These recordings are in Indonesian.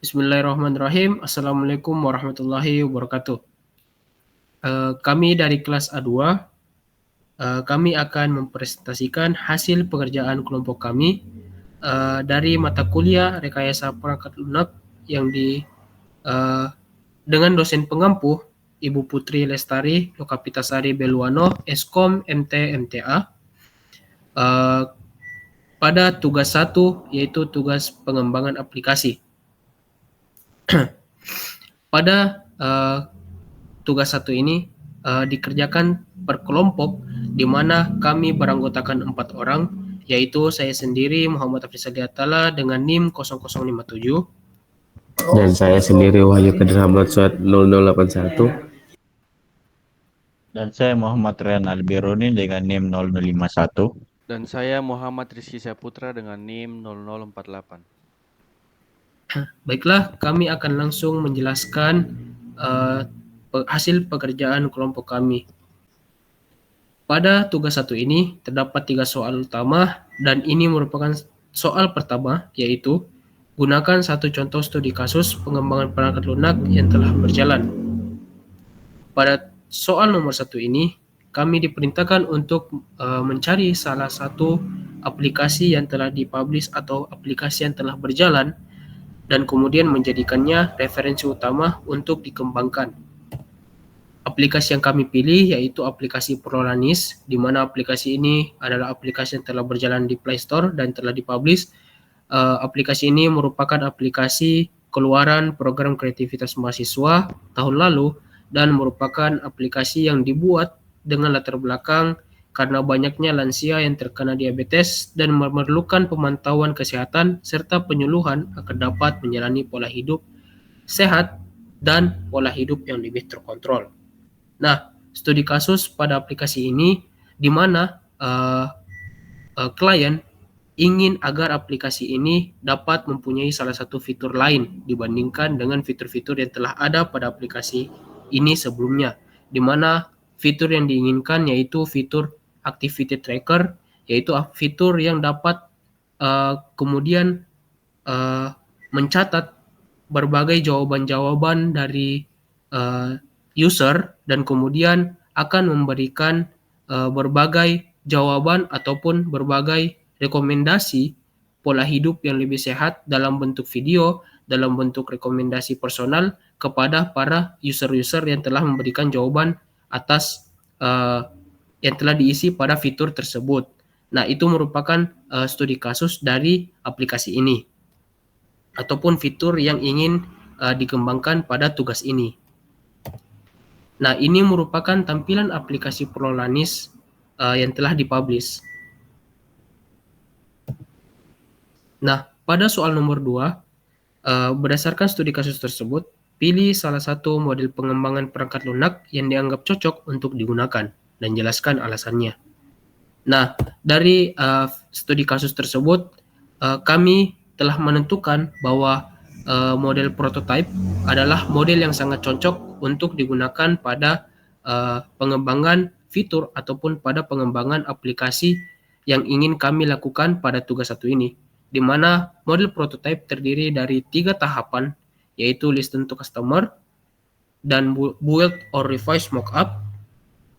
Bismillahirrahmanirrahim. Assalamualaikum warahmatullahi wabarakatuh. Kami dari kelas A2, kami akan mempresentasikan hasil pekerjaan kelompok kami dari mata kuliah rekayasa perangkat lunak yang dengan dosen pengampu Ibu Putri Lestari Lokapitasari Beluano, Eskom MT MTA, pada tugas 1, yaitu tugas pengembangan aplikasi. Pada tugas 1 ini dikerjakan per kelompok, di mana kami beranggotakan 4 orang, yaitu saya sendiri Muhammad Afrizal Diatala dengan NIM 0057, dan saya sendiri Wahyu Kadir Hamad Suat 0081, dan saya Muhammad Rian Albiruni dengan NIM 0051, dan saya Muhammad Rizky Saputra dengan NIM 0048. Baiklah, kami akan langsung menjelaskan hasil pekerjaan kelompok kami. Pada tugas 1 ini terdapat 3 soal utama, dan ini merupakan soal pertama, yaitu gunakan satu contoh studi kasus pengembangan perangkat lunak yang telah berjalan. Pada soal nomor 1 ini, kami diperintahkan untuk mencari salah satu aplikasi yang telah dipublish atau aplikasi yang telah berjalan, dan kemudian menjadikannya referensi utama untuk dikembangkan. Aplikasi yang kami pilih yaitu aplikasi Prolanis, di mana aplikasi ini adalah aplikasi yang telah berjalan di Play Store dan telah dipublish. Aplikasi ini merupakan aplikasi keluaran program kreativitas mahasiswa tahun lalu, dan merupakan aplikasi yang dibuat dengan latar belakang karena banyaknya lansia yang terkena diabetes dan memerlukan pemantauan kesehatan serta penyuluhan agar dapat menjalani pola hidup sehat dan pola hidup yang lebih terkontrol. Nah, studi kasus pada aplikasi ini di mana klien ingin agar aplikasi ini dapat mempunyai salah satu fitur lain dibandingkan dengan fitur-fitur yang telah ada pada aplikasi ini sebelumnya, di mana fitur yang diinginkan yaitu fitur activity tracker, yaitu fitur yang dapat kemudian mencatat berbagai jawaban-jawaban dari user, dan kemudian akan memberikan berbagai jawaban ataupun berbagai rekomendasi pola hidup yang lebih sehat dalam bentuk video, dalam bentuk rekomendasi personal kepada para user-user yang telah memberikan jawaban atas yang telah diisi pada fitur tersebut. Nah, itu merupakan studi kasus dari aplikasi ini ataupun fitur yang ingin dikembangkan pada tugas ini. Nah, ini merupakan tampilan aplikasi Prolanis yang telah dipublish. Nah, pada soal nomor 2, berdasarkan studi kasus tersebut, pilih salah satu model pengembangan perangkat lunak yang dianggap cocok untuk digunakan dan jelaskan alasannya. Nah, dari studi kasus tersebut, kami telah menentukan bahwa model prototype adalah model yang sangat cocok untuk digunakan pada pengembangan fitur ataupun pada pengembangan aplikasi yang ingin kami lakukan pada tugas 1 ini, di mana model prototype terdiri dari 3 tahapan, yaitu listen to customer, dan build or revise mockup,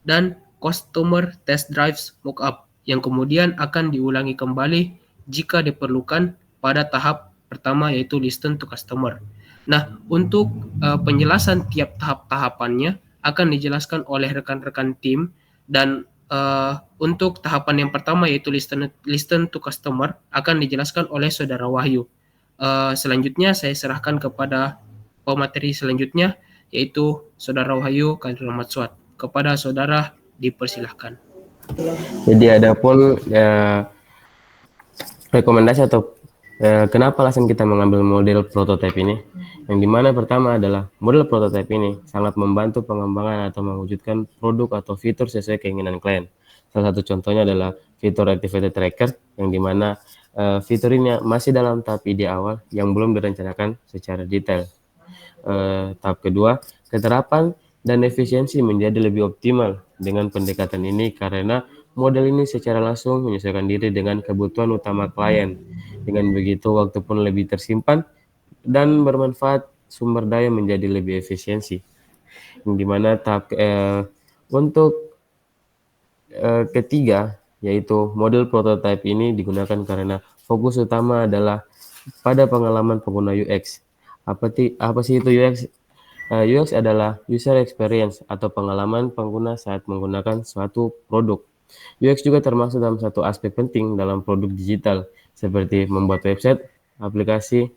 dan customer test drives mockup, yang kemudian akan diulangi kembali jika diperlukan pada tahap pertama, yaitu listen to customer. Nah, untuk penjelasan tiap tahap-tahapannya akan dijelaskan oleh rekan-rekan tim, dan untuk tahapan yang pertama yaitu listen to customer akan dijelaskan oleh Saudara Wahyu. Selanjutnya saya serahkan kepada pemateri selanjutnya, yaitu Saudara Wahyu Kadir Hamad Suat. Kepada saudara dipersilahkan. Jadi ada pun rekomendasi atau kenapa alasan kita mengambil model prototipe ini, yang dimana pertama adalah model prototipe ini sangat membantu pengembangan atau mewujudkan produk atau fitur sesuai keinginan klien. Salah satu contohnya adalah fitur activity tracker, yang dimana fitur ini masih dalam tahap ide awal yang belum direncanakan secara detail. Tahap kedua, keterapan dan efisiensi menjadi lebih optimal dengan pendekatan ini karena model ini secara langsung menyesuaikan diri dengan kebutuhan utama klien. Dengan begitu, waktu pun lebih tersimpan dan bermanfaat sumber daya menjadi lebih efisiensi. Yang dimana untuk ketiga, yaitu model prototype ini digunakan karena fokus utama adalah pada pengalaman pengguna UX. Apa sih itu UX? UX adalah user experience atau pengalaman pengguna saat menggunakan suatu produk. UX juga termasuk dalam satu aspek penting dalam produk digital, seperti membuat website, aplikasi,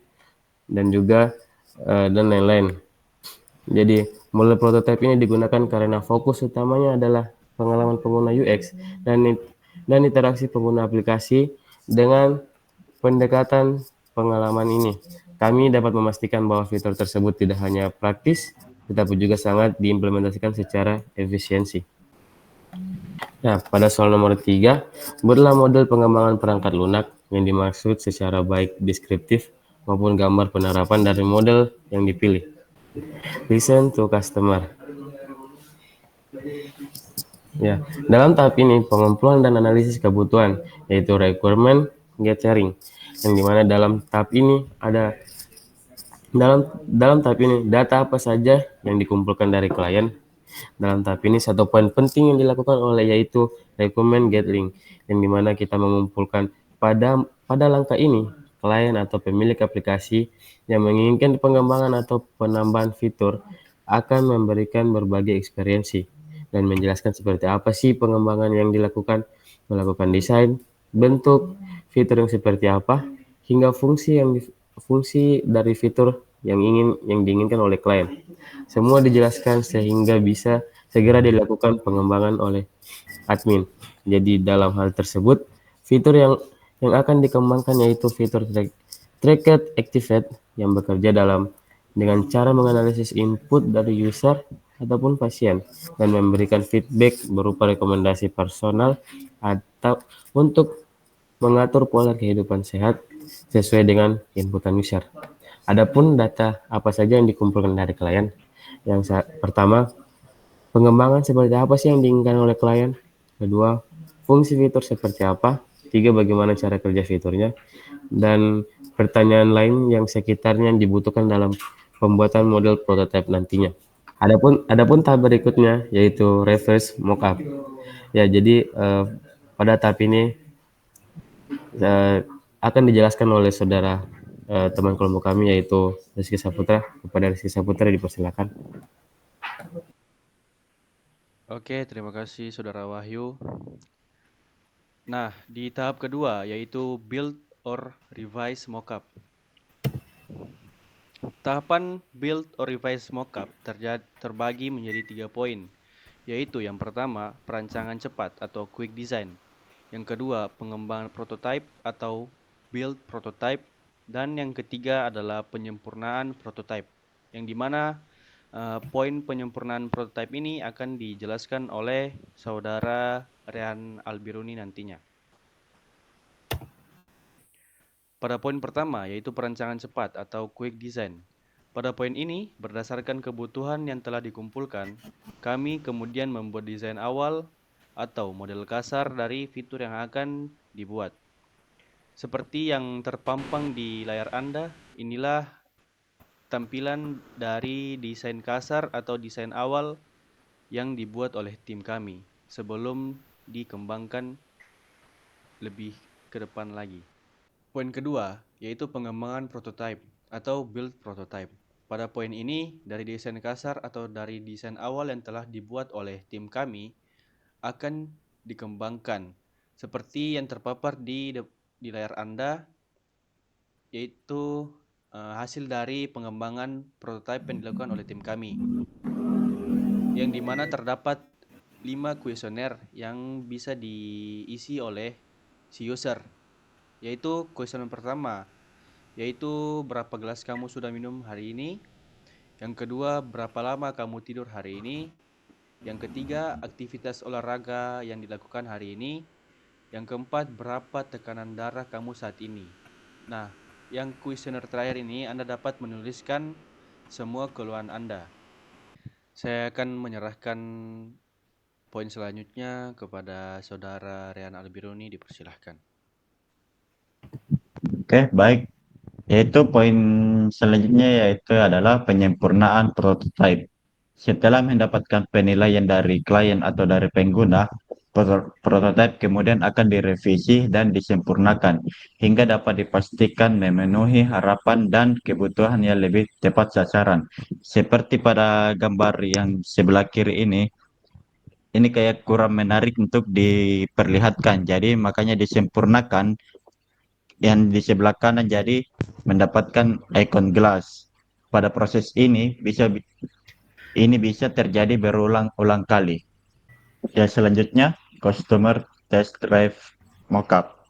dan juga dan lain-lain. Jadi, model prototipe ini digunakan karena fokus utamanya adalah pengalaman pengguna UX dan interaksi pengguna aplikasi. Dengan pendekatan pengalaman ini, kami dapat memastikan bahwa fitur tersebut tidak hanya praktis, tetapi juga sangat diimplementasikan secara efisiensi. Nah, pada soal nomor 3, buatlah model pengembangan perangkat lunak yang dimaksud secara baik deskriptif maupun gambar penerapan dari model yang dipilih. Listen to customer. Ya, dalam tahap ini pengumpulan dan analisis kebutuhan, yaitu requirement gathering, yang dimana dalam tahap ini dalam tahap ini data apa saja yang dikumpulkan dari klien. Dalam tahap ini satu poin penting yang dilakukan yaitu requirement gathering, yang dimana kita mengumpulkan pada langkah ini klien atau pemilik aplikasi yang menginginkan pengembangan atau penambahan fitur akan memberikan berbagai eksperiensi dan menjelaskan seperti apa sih pengembangan yang dilakukan, melakukan desain, bentuk, fitur yang seperti apa, hingga fungsi dari fitur yang diinginkan oleh klien. Semua dijelaskan sehingga bisa segera dilakukan pengembangan oleh admin. Jadi dalam hal tersebut, fitur yang akan dikembangkan yaitu fitur Tracked Activate yang bekerja dengan cara menganalisis input dari user ataupun pasien dan memberikan feedback berupa rekomendasi personal atau untuk mengatur pola kehidupan sehat sesuai dengan inputan user. Adapun data apa saja yang dikumpulkan dari klien? Pertama, pengembangan seperti apa sih yang diinginkan oleh klien? Kedua, fungsi fitur seperti apa? Tiga, bagaimana cara kerja fiturnya? Dan pertanyaan lain yang sekitarnya yang dibutuhkan dalam pembuatan model prototipe nantinya. Adapun tahap berikutnya yaitu reverse mockup. Ya, jadi pada tahap ini akan dijelaskan oleh saudara teman kelompok kami yaitu Rizky Saputra. Kepada Rizky Saputra dipersilakan. Oke, terima kasih Saudara Wahyu. Nah, di tahap kedua yaitu build or revise mockup. Tahapan build or revise mockup terbagi menjadi 3 poin, yaitu yang pertama, perancangan cepat atau quick design. Yang kedua, pengembangan prototype atau build prototype. Dan yang ketiga adalah penyempurnaan prototype, yang dimana poin penyempurnaan prototype ini akan dijelaskan oleh Saudara Rehan Albiruni nantinya. Pada poin pertama, yaitu perancangan cepat atau quick design. Pada poin ini, berdasarkan kebutuhan yang telah dikumpulkan, kami kemudian membuat desain awal atau model kasar dari fitur yang akan dibuat. Seperti yang terpampang di layar Anda, inilah tampilan dari desain kasar atau desain awal yang dibuat oleh tim kami sebelum dikembangkan lebih ke depan lagi. Poin kedua, yaitu pengembangan prototype atau build prototype. Pada poin ini, dari desain kasar atau dari desain awal yang telah dibuat oleh tim kami akan dikembangkan seperti yang terpapar di layar Anda, yaitu hasil dari pengembangan prototype yang dilakukan oleh tim kami, yang dimana terdapat 5 kuesioner yang bisa diisi oleh si user, yaitu kuesioner pertama, yaitu berapa gelas kamu sudah minum hari ini. Yang kedua, berapa lama kamu tidur hari ini. Yang ketiga, aktivitas olahraga yang dilakukan hari ini. Yang keempat, berapa tekanan darah kamu saat ini. Nah, yang kuesioner terakhir ini Anda dapat menuliskan semua keluhan Anda. Saya akan menyerahkan poin selanjutnya kepada Saudara Rehan Albiruni, dipersilahkan. Oke, baik. Yaitu poin selanjutnya yaitu adalah penyempurnaan prototipe. Setelah mendapatkan penilaian dari klien atau dari pengguna, prototipe kemudian akan direvisi dan disempurnakan hingga dapat dipastikan memenuhi harapan dan kebutuhan yang lebih tepat sasaran. Seperti pada gambar yang sebelah kiri ini kayak kurang menarik untuk diperlihatkan. Jadi makanya disempurnakan yang di sebelah kanan jadi mendapatkan icon glass. Pada proses ini bisa terjadi berulang-ulang kali. Ya selanjutnya customer test drive mockup.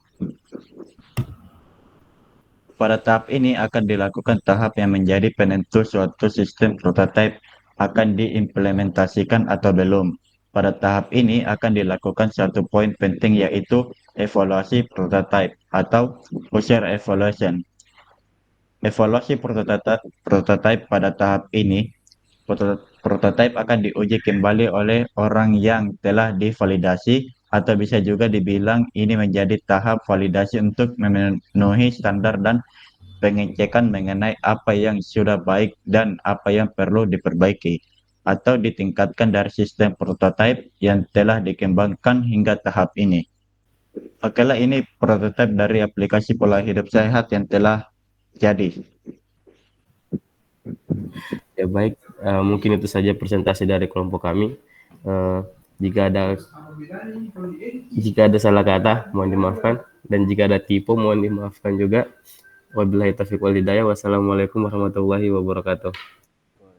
Pada tahap ini akan dilakukan tahap yang menjadi penentu suatu sistem prototipe akan diimplementasikan atau belum. Pada tahap ini akan dilakukan satu poin penting yaitu evaluasi prototipe atau user evaluation. Evaluasi prototipe pada tahap ini, prototipe akan diuji kembali oleh orang yang telah divalidasi atau bisa juga dibilang ini menjadi tahap validasi untuk memenuhi standar dan pengecekan mengenai apa yang sudah baik dan apa yang perlu diperbaiki atau ditingkatkan dari sistem prototipe yang telah dikembangkan hingga tahap ini. Okelah, ini prototipe dari aplikasi pola hidup sehat yang telah jadi. Ya baik, mungkin itu saja presentasi dari kelompok kami. Eh, jika ada salah kata mohon dimaafkan, dan jika ada tipu mohon dimaafkan juga. Wabillahi taufiq wal hidayah. Wassalamualaikum warahmatullahi wabarakatuh.